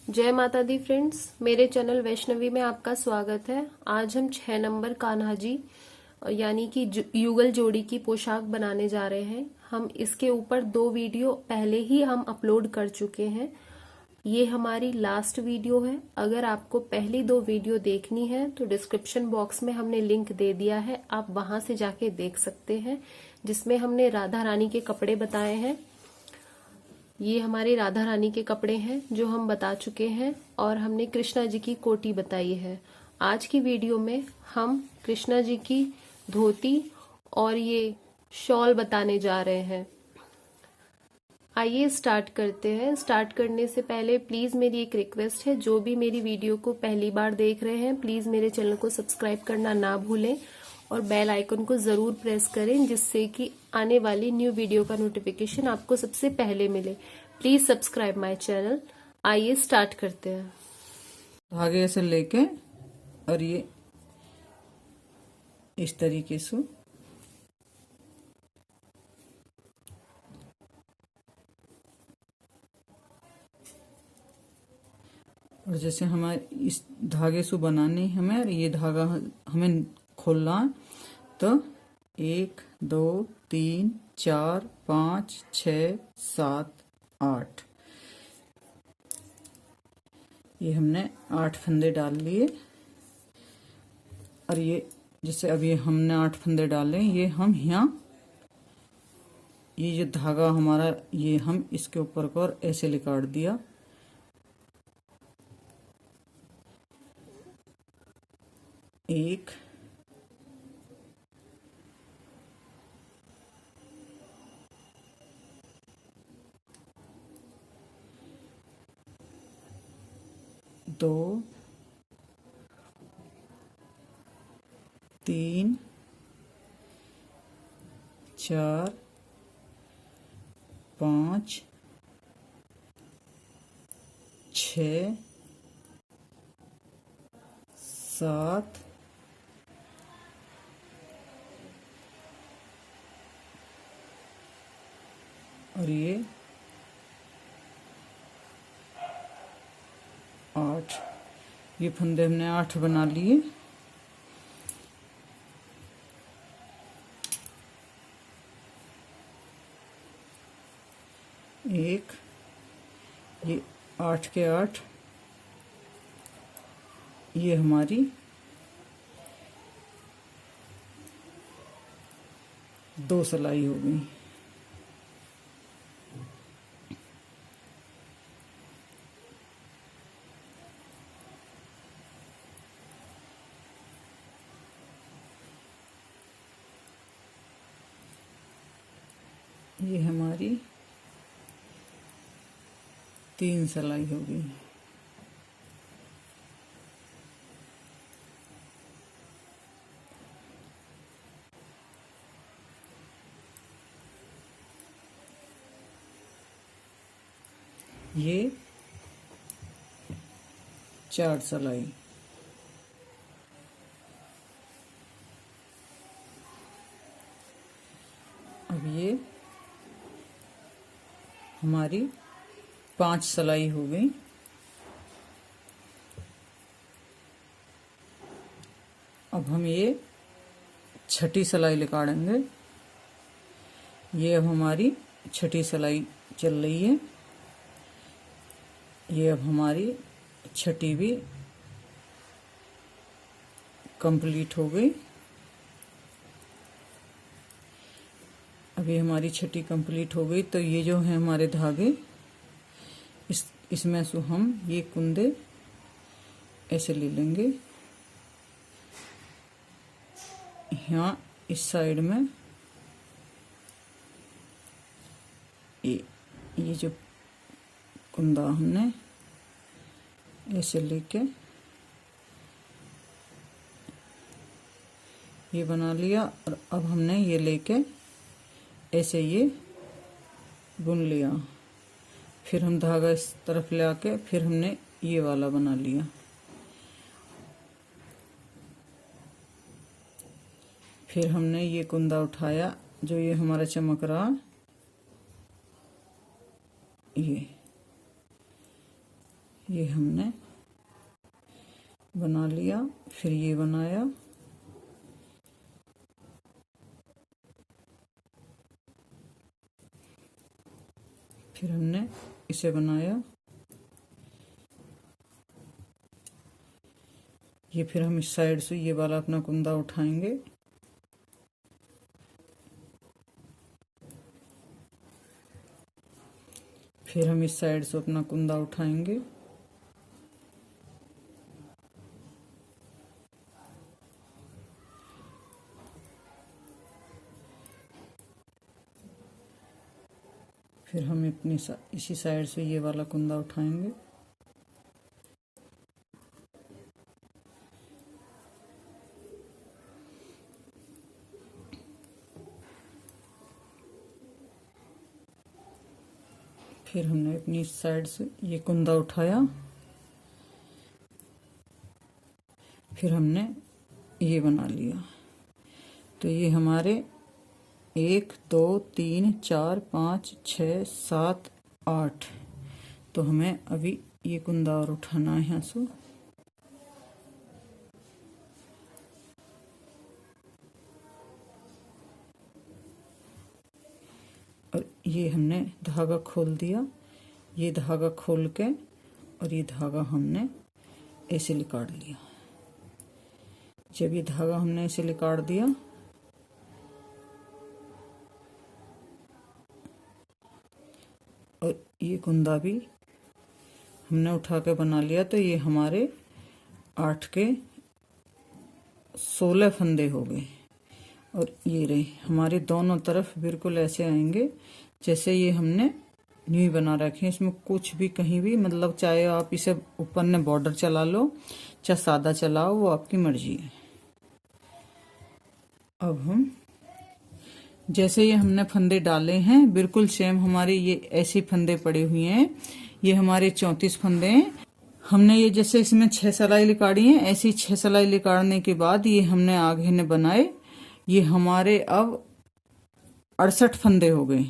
जय माता दी फ्रेंड्स, मेरे चैनल वैष्णवी में आपका स्वागत है। आज हम 6 नंबर कान्हा जी यानी कि युगल जोड़ी की पोशाक बनाने जा रहे हैं। हम इसके ऊपर 2 वीडियो पहले ही हम अपलोड कर चुके हैं। ये हमारी लास्ट वीडियो है। अगर आपको पहली 2 वीडियो देखनी है तो डिस्क्रिप्शन बॉक्स में हमने लिंक दे दिया है, आप वहां से जाके देख सकते हैं, जिसमें हमने राधा रानी के कपड़े बताए हैं। ये हमारे राधा रानी के कपड़े हैं जो हम बता चुके हैं, और हमने कृष्णा जी की कोटी बताई है। आज की वीडियो में हम कृष्णा जी की धोती और ये शॉल बताने जा रहे हैं। आइए स्टार्ट करते हैं। स्टार्ट करने से पहले प्लीज मेरी एक रिक्वेस्ट है, जो भी मेरी वीडियो को पहली बार देख रहे हैं प्लीज मेरे चैनल को सब्सक्राइब करना ना भूलें और बेल आइकन को जरूर प्रेस करें, जिससे कि आने वाली न्यू वीडियो का नोटिफिकेशन आपको सबसे पहले मिले। Please subscribe my channel. आइए स्टार्ट करते हैं। धागे से लेके और ये इस तरीके से और जैसे हमारे इस धागे से बनाने हमें, और ये धागा हमें खोलना है, तो 1 2 3 4 5 6 7 8 ये हमने 8 फंदे डाल लिए। और ये जैसे अभी हमने 8 फंदे डाले, ये हम यहाँ ये जो धागा हमारा ये हम इसके ऊपर को और ऐसे लिकाट दिया। एक दो तीन चार पाँच छः सात और ये 8। ये फंदे हमने 8 बना लिए। एक, ये 8 के 8, ये हमारी 2 सिलाई हो गई। ये हमारी 3 सिलाई हो गई। ये 4 सिलाई। अब ये हमारी 5 सिलाई हो गई। अब हम ये 6ठी सिलाई लगाड़ेंगे। ये अब हमारी 6ठी सिलाई चल रही है। ये अब हमारी 6ठी भी कंप्लीट हो गई। अभी हमारी 6ठी कंप्लीट हो गई, तो ये जो है हमारे धागे, इसमें से हम ये कुंदे ऐसे ले लेंगे। यहाँ इस साइड में ये जो कुंदा हमने ऐसे लेके ये बना लिया, और अब हमने ये लेके ऐसे ये बुन लिया। फिर हम धागा इस तरफ ले आके फिर हमने ये वाला बना लिया। फिर हमने ये कुंदा उठाया जो ये हमारा चमक रहा, ये हमने बना लिया, फिर ये बनाया, फिर हमने इसे बनाया, ये फिर हम इस साइड से ये वाला अपना कुंदा उठाएंगे, फिर हम इस साइड से अपना कुंदा उठाएंगे, फिर हम अपनी इसी साइड से ये वाला कुंदा उठाएंगे, फिर हमने अपनी इस साइड से ये कुंदा उठाया, फिर हमने ये बना लिया। तो ये हमारे 1 2 3 4 5 6 7 8, तो हमें अभी ये कुंदा और उठाना है यहाँ से, और ये हमने धागा खोल दिया, ये धागा खोल के और ये धागा हमने ऐसे लिकाड़ लिया। जब ये धागा हमने ऐसे लिकाड़ दिया, और ये कुंदा भी हमने उठा के बना लिया, तो ये हमारे 8 के 16 फंदे हो गए। और ये रहे हमारे दोनों तरफ बिल्कुल ऐसे आएंगे जैसे ये हमने न्यू बना रखे हैं। इसमें कुछ भी कहीं भी मतलब चाहे आप इसे ऊपर ने बॉर्डर चला लो चाहे सादा चलाओ, वो आपकी मर्जी है। अब हम जैसे ये हमने फंदे डाले हैं बिल्कुल सेम हमारे ये ऐसे फंदे पड़े हुए हैं। ये हमारे 34 फंदे हैं। हमने ये जैसे इसमें 6 सिलाई लिकाड़ी है, ऐसी 6 सिलाई लिकाड़ने के बाद ये हमने आगे ने बनाए। ये हमारे अब 68 फंदे हो गए।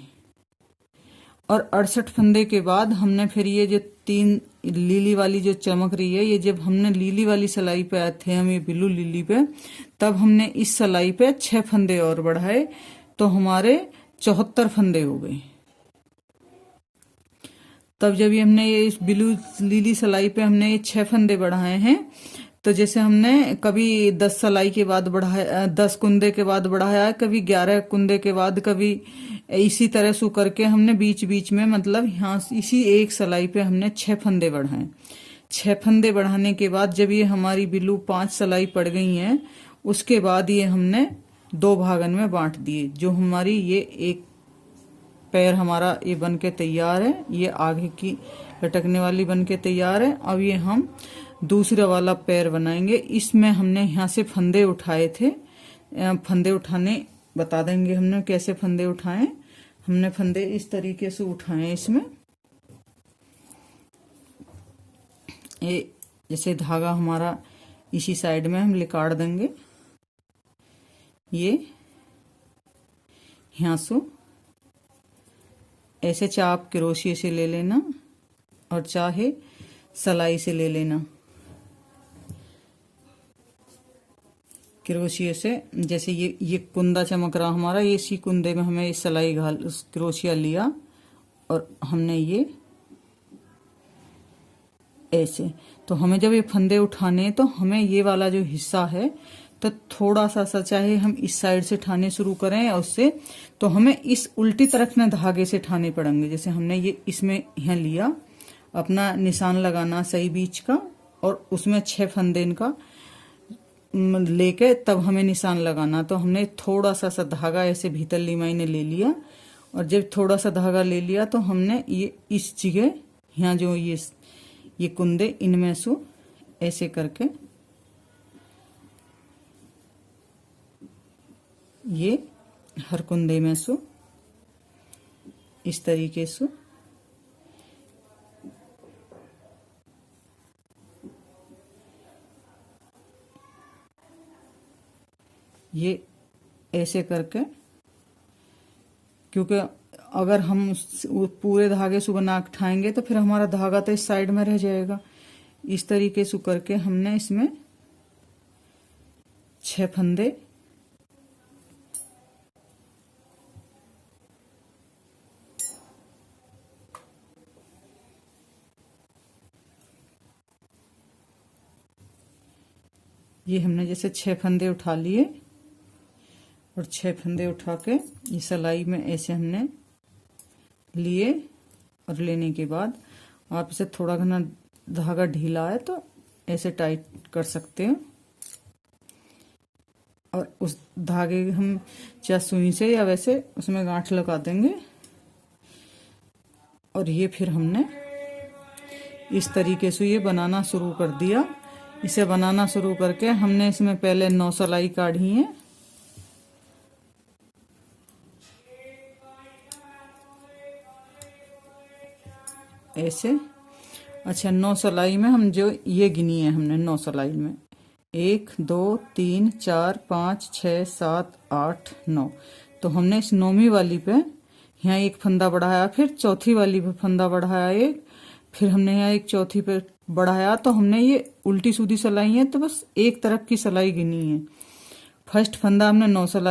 और 68 फंदे के बाद हमने फिर ये जो 3 लीली वाली जो चमक रही है, ये जब हमने लीली वाली सिलाई पे आए थे हम ये ब्लू लीली पे, तब हमने इस सिलाई पे 6 फंदे और बढ़ाए, तो हमारे 74 फंदे हो गए। तब जब ये हमने ये इस ब्लू लीली सिलाई पे हमने ये 6 फंदे बढ़ाए हैं, तो जैसे हमने कभी 10 सिलाई के बाद बढ़ाया, 10 कुंदे के बाद बढ़ाया, कभी 11 कुंदे के बाद, कभी इसी तरह से करके हमने बीच बीच में मतलब यहाँ इसी एक सिलाई पे हमने 6 फंदे बढ़ाए। 6 फंदे बढ़ाने के बाद जब ये हमारी बिल्लू 5 सिलाई पड़ गई हैं, उसके बाद ये हमने 2 भागन में बांट दिए। जो हमारी ये एक पैर हमारा ये बन के तैयार है, ये आगे की लटकने वाली बन के तैयार है। अब ये हम दूसरा वाला पैर बनाएंगे। इसमें हमने यहाँ से फंदे उठाए थे, फंदे उठाने बता देंगे हमने कैसे फंदे उठाए। हमने फंदे इस तरीके से उठाए। इसमें ये जैसे धागा हमारा इसी साइड में हम लिकाड़ देंगे, ये यहाँ से ऐसे चाप क्रोशिये से ले लेना और चाहे सलाई से ले लेना। क्रोशिये से जैसे ये कुंदा चमक रहा हमारा, ये इसी कुंदे में हमें इस सलाई घाल क्रोशिया लिया और हमने ये ऐसे। तो हमें जब ये फंदे उठाने तो हमें ये वाला जो हिस्सा है तो थोड़ा सा चाहे हम इस साइड से ठाने शुरू करें या उससे, तो हमें इस उल्टी तरफ में धागे से ठाने पड़ेंगे। जैसे हमने ये इसमें यहाँ लिया, अपना निशान लगाना सही बीच का और उसमें 6 फंदे इनका लेके तब हमें निशान लगाना। तो हमने थोड़ा सा धागा ऐसे भीतर लिमाई ने ले लिया और जब थोड़ा सा धागा ले लिया तो हमने ये इस जगह यहाँ जो ये कुंदे इनमें से ऐसे करके ये हर कुंदे में से इस तरीके से ये ऐसे करके, क्योंकि अगर हम पूरे धागे से बना के उठाएंगे तो फिर हमारा धागा तो इस साइड में रह जाएगा। इस तरीके से करके हमने इसमें 6 फंदे ये हमने जैसे 6 फंदे उठा लिए और 6 फंदे उठा के ये सिलाई में ऐसे हमने लिए और लेने के बाद आप इसे थोड़ा घना धागा ढीला है तो ऐसे टाइट कर सकते हैं और उस धागे हम चाहे सुई से या वैसे उसमें गांठ लगा देंगे। और ये फिर हमने इस तरीके से ये बनाना शुरू कर दिया। इसे बनाना शुरू करके हमने इसमें पहले 9 सिलाई काढ़ी है। ऐसे अच्छा 9 सिलाई में हम जो ये गिनी है हमने 9 सिलाई में 1 2 3 4 5 6 7 8 9। तो हमने इस 9वीं वाली पे यहाँ एक फंदा बढ़ाया, फिर चौथी वाली पे फंदा बढ़ाया एक, फिर हमने यहाँ एक चौथी पे बढ़ाया। तो हमने ये उल्टी सीधी सिलाई है तो बस एक तरफ की सिलाई गिनी है। फर्स्ट फंदा हमने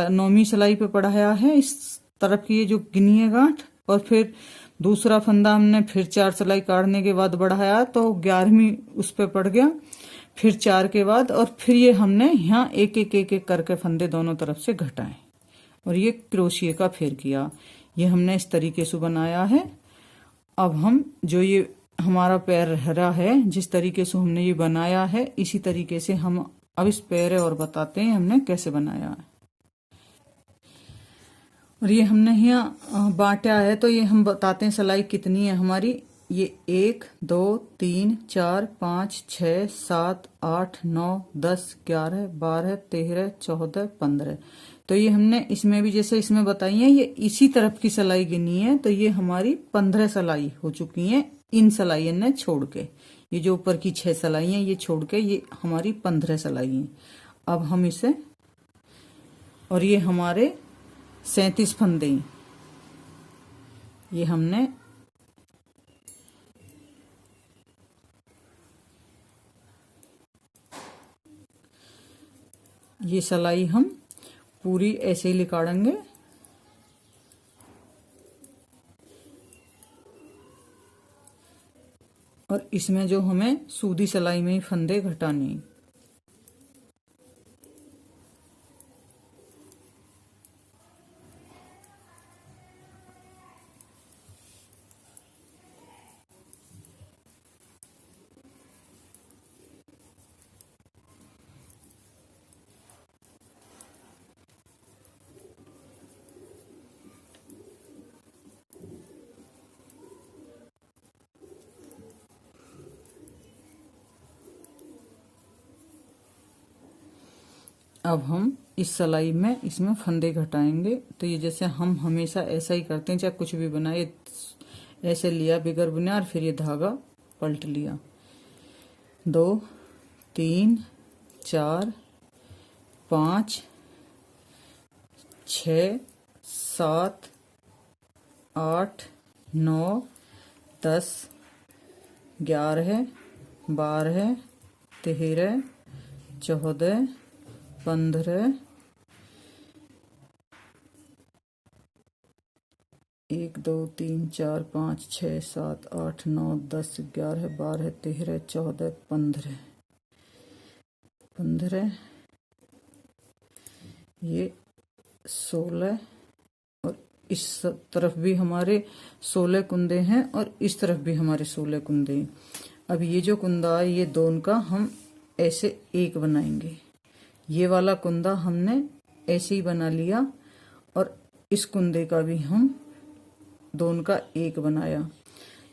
9वीं सिलाई पे बढ़ाया है इस तरफ की ये जो गिनी है गांठ, और फिर दूसरा फंदा हमने फिर 4 सिलाई काटने के बाद बढ़ाया तो 11वीं उस पे पड़ गया, फिर 4 के बाद, और फिर ये हमने यहाँ एक एक एक एक करके फंदे दोनों तरफ से घटाए और ये क्रोशिये का फेर किया। ये हमने इस तरीके से बनाया है। अब हम जो ये हमारा पैर हरा है जिस तरीके से हमने ये बनाया है इसी तरीके से हम अब इस पैर और बताते हैं हमने कैसे बनाया है। और ये हमने यहाँ बांटा है तो ये हम बताते हैं सिलाई कितनी है हमारी। ये 1 2 3 4 5 6 7 8 9 10 11 12 13 14 15। तो ये हमने इसमें भी जैसे इसमें बताई है ये इसी तरफ की सिलाई गिनी है तो ये हमारी 15 सिलाई हो चुकी है इन सिलाई ने छोड़ के। ये जो ऊपर की 6 सिलाई है ये छोड़ के ये हमारी 15 सिलाई है। अब हम इसे, और ये हमारे 37 फंदे ये हमने ये सिलाई हम पूरी ऐसे ही निकालेंगे। और इसमें जो हमें सूदी सिलाई में ही फंदे घटाने। अब हम इस सिलाई में इसमें फंदे घटाएंगे। तो ये जैसे हम हमेशा ऐसा ही करते हैं, चाहे कुछ भी बनाए ऐसे लिया बिगर बुना और फिर ये धागा पलट लिया। 2 3 4 5 6 7 8 9 10 11 12 13 14 15 1 2 3 4 5 6 7 8 9 10 11 12 13 14 15 ये 16 और इस तरफ भी हमारे 16 कुंदे हैं और इस तरफ भी हमारे 16 कुंदे हैं। अब ये जो कुंदा है ये दोनों का हम ऐसे एक बनाएंगे। ये वाला कुंदा हमने ऐसे ही बना लिया और इस कुंदे का भी हम दोनों का एक बनाया।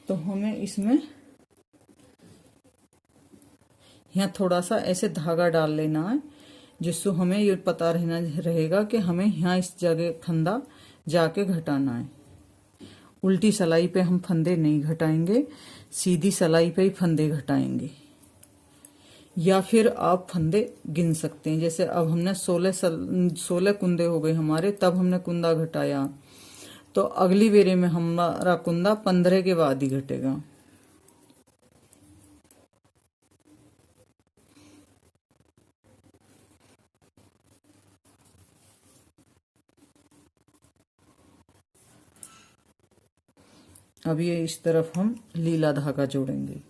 तो हमें इसमें यहाँ थोड़ा सा ऐसे धागा डाल लेना है जिससे हमें ये पता रहना रहेगा कि हमें यहाँ इस जगह फंदा जाके घटाना है। उल्टी सिलाई पे हम फंदे नहीं घटाएंगे, सीधी सिलाई पे ही फंदे घटाएंगे। या फिर आप फंदे गिन सकते हैं। जैसे अब हमने 16 कुंदे हो गए हमारे, तब हमने कुंदा घटाया तो अगली बेरे में हमारा कुंदा 15 के बाद ही घटेगा। अब ये इस तरफ हम लीला धागा जोड़ेंगे।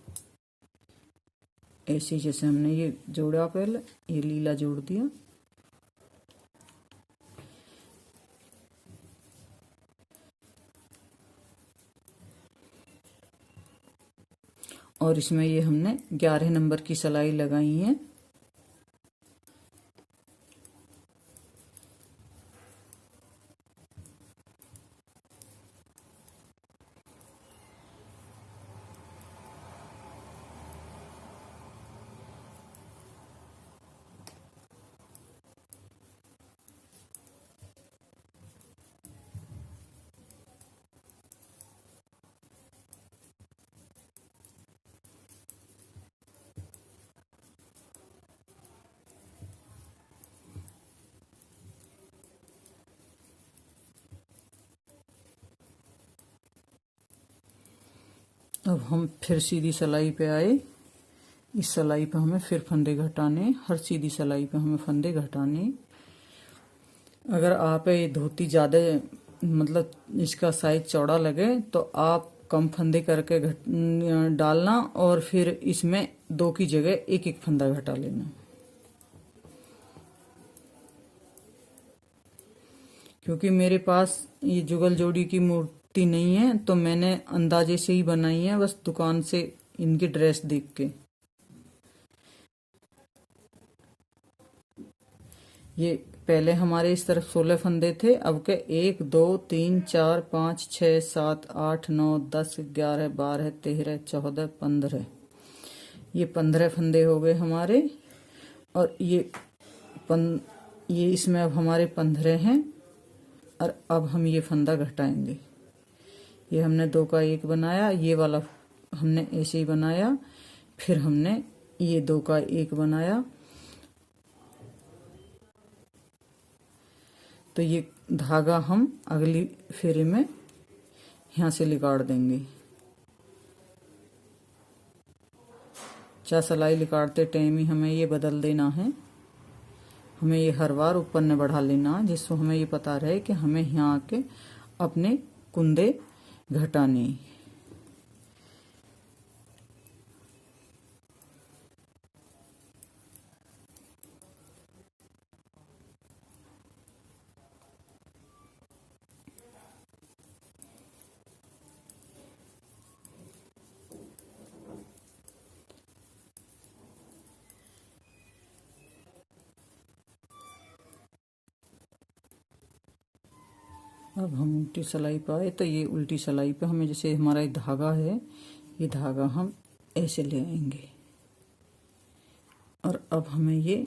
ऐसे जैसे हमने ये जोड़ा पहले, ये लीला जोड़ दिया। और इसमें ये हमने 11 नंबर की सिलाई लगाई है। अब हम फिर सीधी सिलाई पे आए। इस सिलाई पे हमें फिर फंदे घटाने, हर सीधी सिलाई पे हमें फंदे घटाने। अगर आप ये धोती ज़्यादा मतलब इसका साइज चौड़ा लगे तो आप कम फंदे करके डालना और फिर इसमें 2 की जगह एक एक फंदा घटा लेना। क्योंकि मेरे पास ये जुगल जोड़ी की मूर्ति नहीं है तो मैंने अंदाजे से ही बनाई है, बस दुकान से इनकी ड्रेस देख के। ये पहले हमारे इस तरफ 16 फंदे थे, अब के 1 2 3 4 5 6 7 8 9 10 11 12 13 14 15। ये 15 फंदे हो गए हमारे। और ये इसमें अब हमारे 15 हैं। और अब हम ये फंदा घटाएंगे। ये हमने 2 का 1 बनाया, ये वाला हमने ऐसे ही बनाया, फिर हमने ये 2 का 1 बनाया। तो ये धागा हम अगली फेरे में यहाँ से लिकाड़ देंगे। सिलाई लिकाड़ते टाइम ही हमें ये बदल देना है। हमें ये हर बार ऊपर ने बढ़ा लेना, जिससे हमें ये पता रहे कि हमें यहाँ आके अपने कुंदे घटाने। अब हम उल्टी सिलाई पे आए तो ये उल्टी सिलाई पे हमें जैसे हमारा एक धागा है, ये धागा हम ऐसे ले आएंगे। और अब हमें ये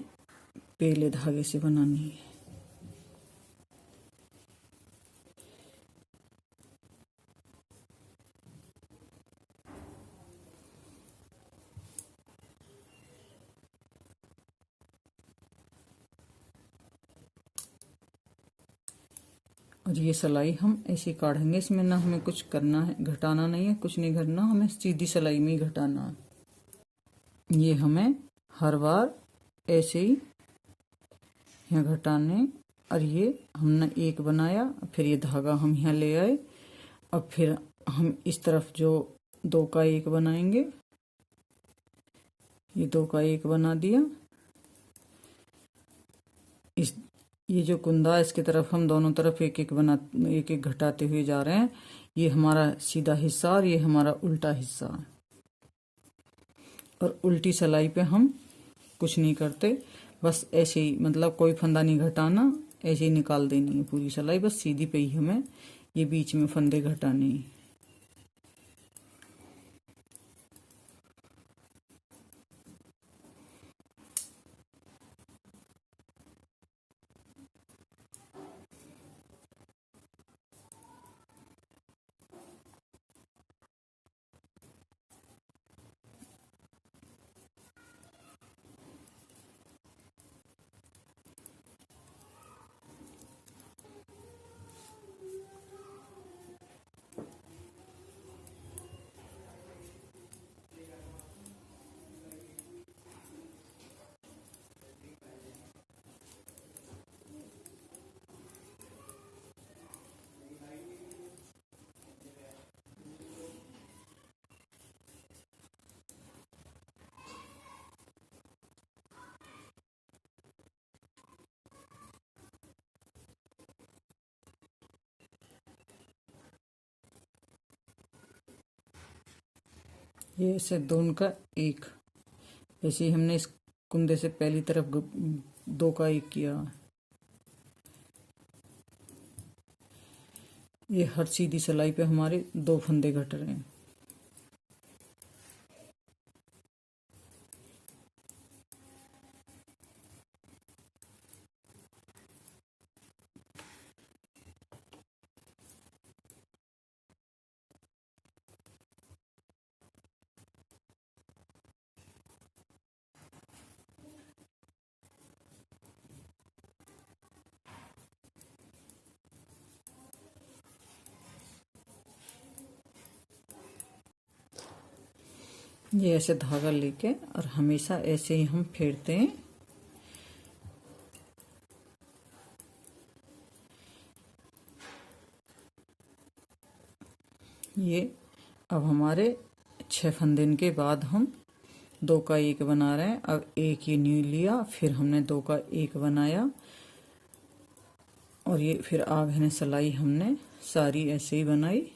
पहले धागे से बनानी है। और ये सिलाई हम ऐसे काटेंगे, इसमें ना हमें कुछ करना है, घटाना नहीं है, कुछ नहीं करना, हमें सीधी सिलाई में ही घटाना है। ये हमें हर बार ऐसे ही यहाँ घटाने। और ये हमने 1 बनाया, फिर ये धागा हम यहाँ ले आए। अब फिर हम इस तरफ जो 2 का 1 बनाएंगे, ये 2 का 1 बना दिया। ये जो कुंदा है इसकी तरफ हम दोनों तरफ एक एक घटाते हुए जा रहे हैं। ये हमारा सीधा हिस्सा और ये हमारा उल्टा हिस्सा है। और उल्टी सिलाई पे हम कुछ नहीं करते, बस ऐसे ही, मतलब कोई फंदा नहीं घटाना, ऐसे ही निकाल देनी है पूरी सिलाई। बस सीधी पे ही हमें ये बीच में फंदे घटाने हैं। ये ऐसे दोनों का एक, ऐसे ही हमने इस कुंदे से पहली तरफ दो का एक किया। ये हर सीधी सिलाई पे हमारे दो फंदे घट रहे हैं। ये ऐसे धागा लेके और हमेशा ऐसे ही हम फेरते हैं। ये अब हमारे 6 फंदे के बाद हम दो का एक बना रहे हैं। अब एक ये न्यू लिया, फिर हमने दो का एक बनाया और ये फिर आगे सिलाई हमने सारी ऐसे ही बनाई।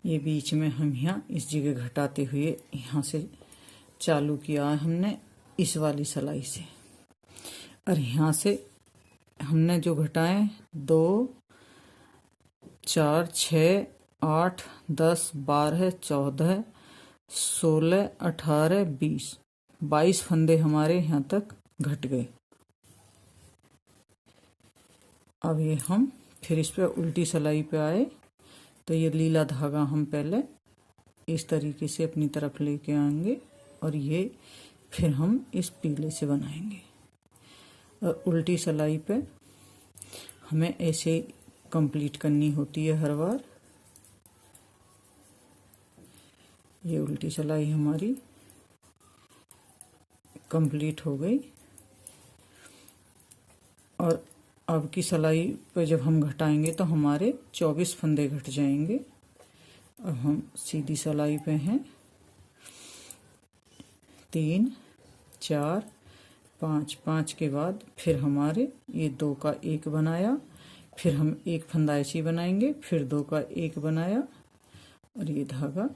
ये बीच में हम यहाँ इस जगह घटाते हुए यहाँ से चालू किया हमने इस वाली सिलाई से, और यहाँ से हमने जो घटाए 2 4 6 8 10 12 14 16 18 22 फंदे हमारे यहाँ तक घट गए। अब ये हम फिर इस पे उल्टी सिलाई पे आए तो ये लीला धागा हम पहले इस तरीके से अपनी तरफ लेके आएंगे और ये फिर हम इस पीले से बनाएंगे। और उल्टी सिलाई पे हमें ऐसे कंप्लीट करनी होती है हर बार। ये उल्टी सिलाई हमारी कंप्लीट हो गई। और अब की सिलाई पे जब हम घटाएंगे तो हमारे 24 फंदे घट जाएंगे। अब हम सीधी सिलाई पे हैं 3 4 5 5 के बाद फिर हमारे ये दो का एक बनाया, फिर हम एक फंदा ऐसे बनाएंगे, फिर दो का एक बनाया और ये धागा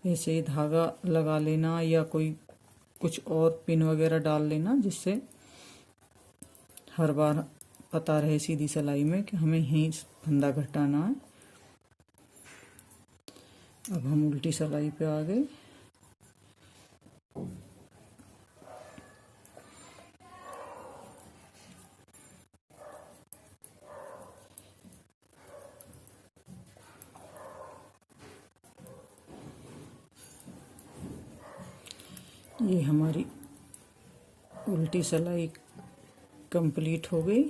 ऐसे ही धागा लगा लेना या कोई कुछ और पिन वगैरह डाल लेना जिससे हर बार पता रहे सीधी सिलाई में कि हमें यहीं फंदा घटाना है। अब हम उल्टी सिलाई पे आ गए। ये हमारी उल्टी सिलाई कंप्लीट हो गई।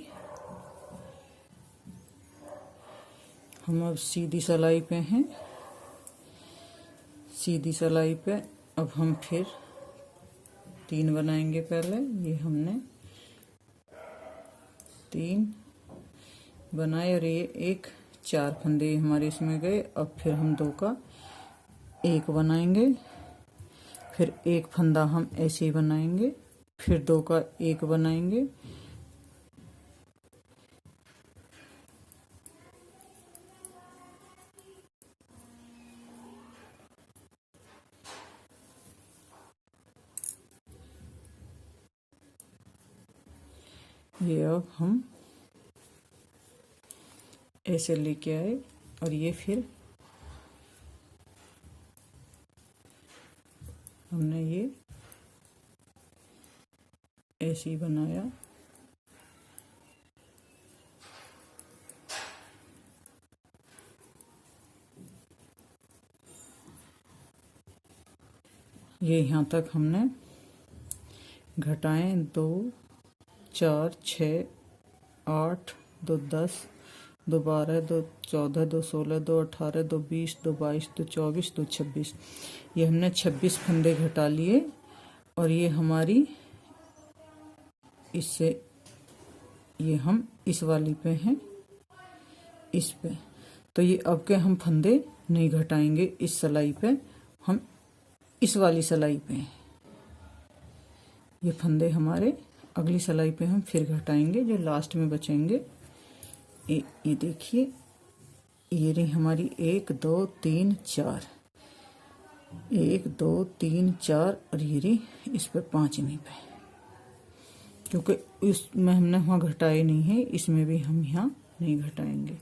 हम अब सीधी सिलाई पे हैं। सीधी सिलाई पे अब हम फिर 3 बनाएंगे। पहले ये हमने 3 बनाए और ये एक 4 फंदे हमारे इसमें गए। अब फिर हम दो का एक बनाएंगे, फिर एक फंदा हम ऐसे ही बनाएंगे, फिर दो का एक बनाएंगे, ये अब हम ऐसे लेके आए और ये फिर हमने ये ऐसे ही बनाया। ये यहाँ तक हमने घटाएं 2 4 6 8 2 10 2 12 2 14 2 16 2 18 2 20 2 22 2 24 2 26, ये हमने 26 फंदे घटा लिए। और ये हमारी इससे ये हम इस वाली पे हैं, इस पे तो ये अब के हम फंदे नहीं घटाएंगे इस सिलाई पे, हम इस वाली सिलाई पे हैं। ये फंदे हमारे अगली सिलाई पे हम फिर घटाएंगे जो लास्ट में बचेंगे। ये देखिए ये रही हमारी 1 2 3 4, 1 2 3 4 और ये रही इस पे 5वीं पे, क्योंकि इसमें हमने वहाँ घटाए नहीं है, इसमें भी हम यहाँ नहीं घटाएंगे।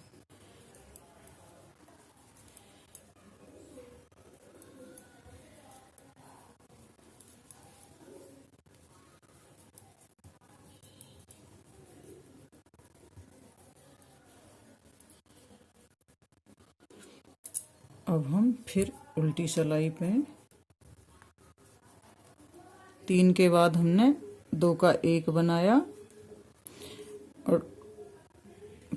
अब हम फिर उल्टी सिलाई पे 3 के बाद हमने 2 का 1 बनाया और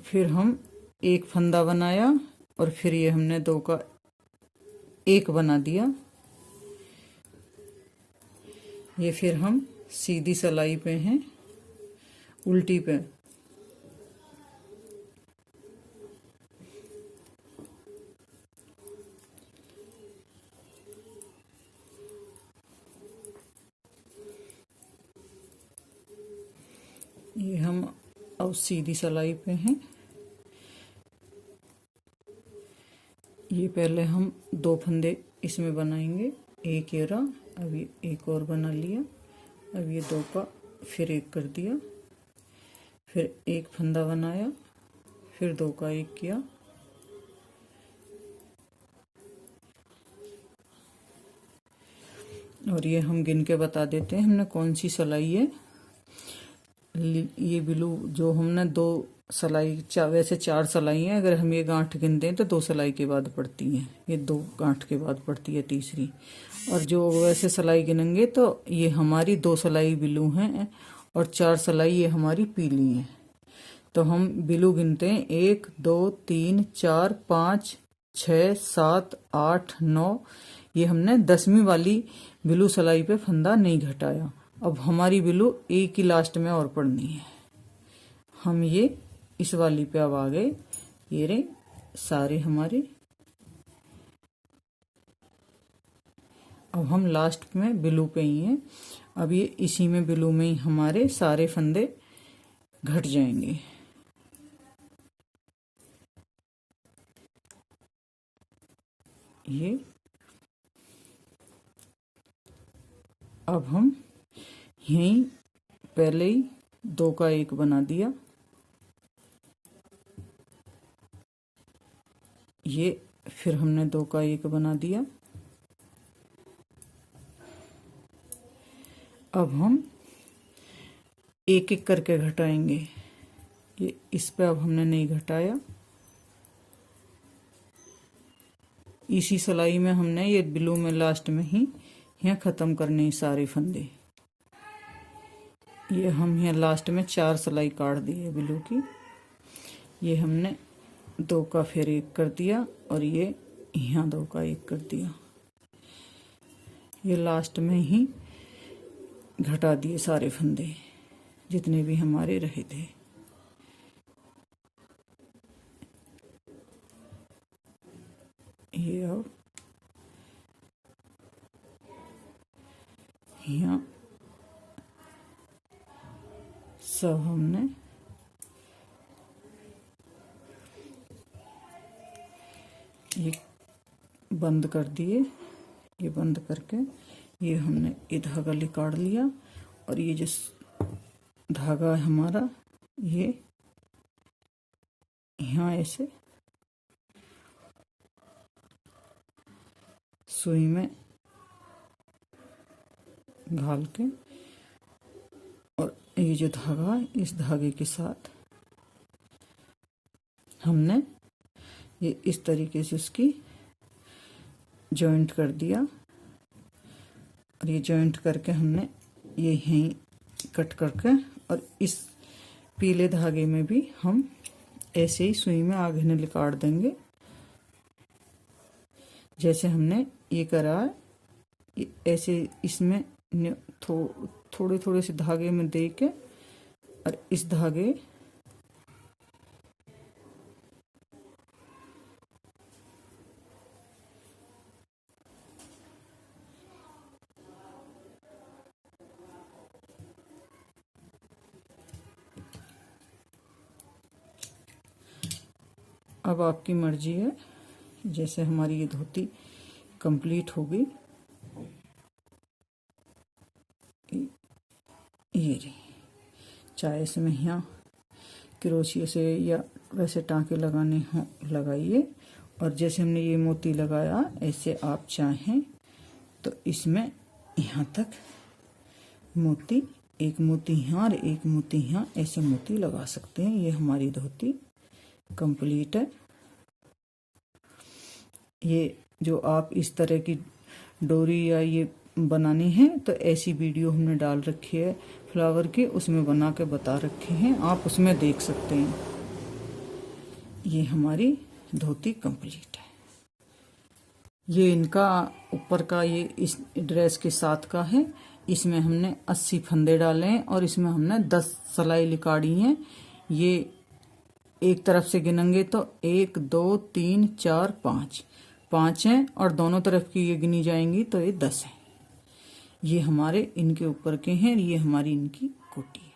फिर हम 1 फंदा बनाया और फिर ये हमने 2 का 1 बना दिया। ये फिर हम सीधी सिलाई पे हैं, उल्टी पे ये हम अब सीधी सिलाई पे हैं। ये पहले हम 2 फंदे इसमें बनाएंगे, एक ये रहा, अब ये एक और बना लिया, अब ये 2 का फिर 1 कर दिया, फिर 1 फंदा बनाया, फिर 2 का 1 किया, और ये हम गिन के बता देते हैं हमने कौन सी सिलाई है। ये ब्लू जो हमने 2 सिलाई, वैसे 4 सिलाई हैं, अगर हम ये गांठ गिनते हैं तो 2 सिलाई के बाद पड़ती हैं, ये 2 गांठ के बाद पड़ती है तीसरी। और जो वैसे सिलाई गिनेंगे तो ये हमारी 2 सिलाई ब्लू हैं और 4 सिलाई ये हमारी पीली हैं। तो हम ब्लू गिनते हैं 1 2 3 4 5 6 7 8 9, ये हमने 10वीं वाली ब्लू सिलाई पे फंदा नहीं घटाया। अब हमारी ब्लू एक ही लास्ट में और पड़नी है, हम ये इस वाली पे अब आ गए। ये रहे सारे हमारे, अब हम लास्ट में ब्लू पे ही हैं। अब ये इसी में ब्लू में ही हमारे सारे फंदे घट जाएंगे। ये अब हम यहीं पहले ही 2 का 1 बना दिया, ये फिर हमने 2 का 1 बना दिया। अब हम एक एक करके घटाएंगे, ये इस पे अब हमने नहीं घटाया, इसी सिलाई में हमने ये ब्लू में लास्ट में ही यहाँ ख़त्म करने सारे फंदे। ये हम यहाँ लास्ट में 4 सिलाई काट दी है ब्लू की, ये हमने 2 का फिर 1 कर दिया और ये यहाँ 2 का 1 कर दिया, ये लास्ट में ही घटा दिए सारे फंदे जितने भी हमारे रहे थे। ये अब यहाँ सब हमने ये बंद कर दिए, ये बंद करके ये हमने ये धागा निकाल लिया और ये जिस धागा है हमारा ये यहाँ ऐसे सुई में घाल के और ये जो धागा है इस धागे के साथ हमने ये इस तरीके से इसकी जॉइंट कर दिया और ये जॉइंट करके हमने ये यहीं कट करके और इस पीले धागे में भी हम ऐसे ही सुई में आगे निकाल देंगे जैसे हमने ये करा है। ऐसे इसमें थोड़े थोड़े से धागे में दे के और इस धागे अब आपकी मर्जी है। जैसे हमारी ये धोती कंप्लीट हो गई, ये रही। चाहे इसमें यहाँ क्रोशिया से या वैसे टाँके लगाने हो लगाइए, और जैसे हमने ये मोती लगाया ऐसे आप चाहें तो इसमें यहाँ तक मोती, एक मोती यहाँ और एक मोती यहाँ, ऐसे मोती लगा सकते हैं। ये हमारी धोती कंप्लीट है। ये जो आप इस तरह की डोरी या ये बनानी है तो ऐसी वीडियो हमने डाल रखी है फ्लावर की, उसमें बना के बता रखे हैं, आप उसमें देख सकते हैं। ये हमारी धोती कंप्लीट है। ये इनका ऊपर का ये इस ड्रेस के साथ का है। इसमें हमने 80 फंदे डाले हैं और इसमें हमने 10 सिलाई निकाली हैं। ये एक तरफ से गिनेंगे तो 1 2 3 4 5 हैं, और दोनों तरफ की ये गिनी जाएंगी तो ये 10 है। ये हमारे इनके ऊपर के हैं, ये हमारी इनकी कोटी है।